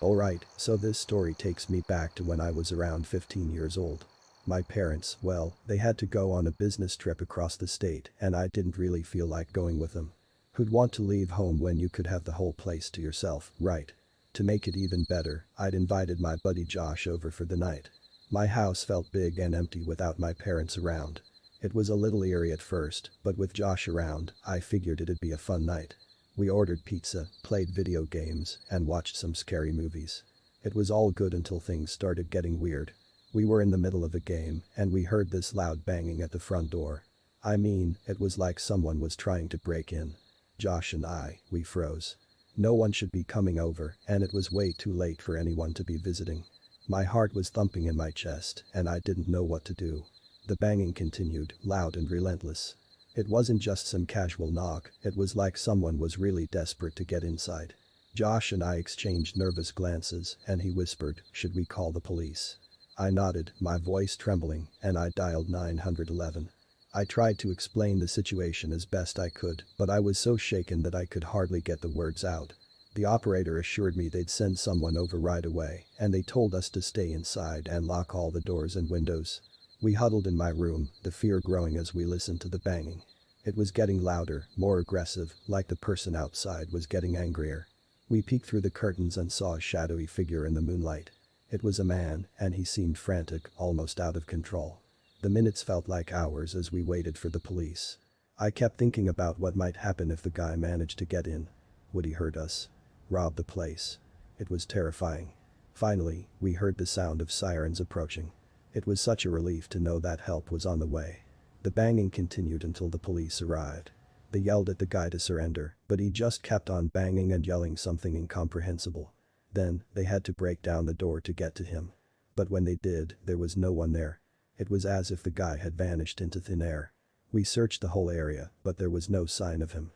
Alright, so this story takes me back to when I was around 15 years old. My parents, well, they had to go on a business trip across the state and I didn't really feel like going with them. Who'd want to leave home when you could have the whole place to yourself, right? To make it even better, I'd invited my buddy Josh over for the night. My house felt big and empty without my parents around. It was a little eerie at first, but with Josh around, I figured it'd be a fun night. We ordered pizza, played video games, and watched some scary movies. It was all good until things started getting weird. We were in the middle of a game, and we heard this loud banging at the front door. I mean, it was like someone was trying to break in. Josh and we froze. No one should be coming over, and it was way too late for anyone to be visiting. My heart was thumping in my chest, and I didn't know what to do. The banging continued, loud and relentless. It wasn't just some casual knock, it was like someone was really desperate to get inside. Josh and I exchanged nervous glances, and he whispered, "Should we call the police?" I nodded, my voice trembling, and I dialed 911. I tried to explain the situation as best I could, but I was so shaken that I could hardly get the words out. The operator assured me they'd send someone over right away, and they told us to stay inside and lock all the doors and windows. We huddled in my room, the fear growing as we listened to the banging. It was getting louder, more aggressive, like the person outside was getting angrier. We peeked through the curtains and saw a shadowy figure in the moonlight. It was a man, and he seemed frantic, almost out of control. The minutes felt like hours as we waited for the police. I kept thinking about what might happen if the guy managed to get in. Would he hurt us? Rob the place? It was terrifying. Finally, we heard the sound of sirens approaching. It was such a relief to know that help was on the way. The banging continued until the police arrived. They yelled at the guy to surrender, but he just kept on banging and yelling something incomprehensible. Then, they had to break down the door to get to him. But when they did, there was no one there. It was as if the guy had vanished into thin air. We searched the whole area, but there was no sign of him.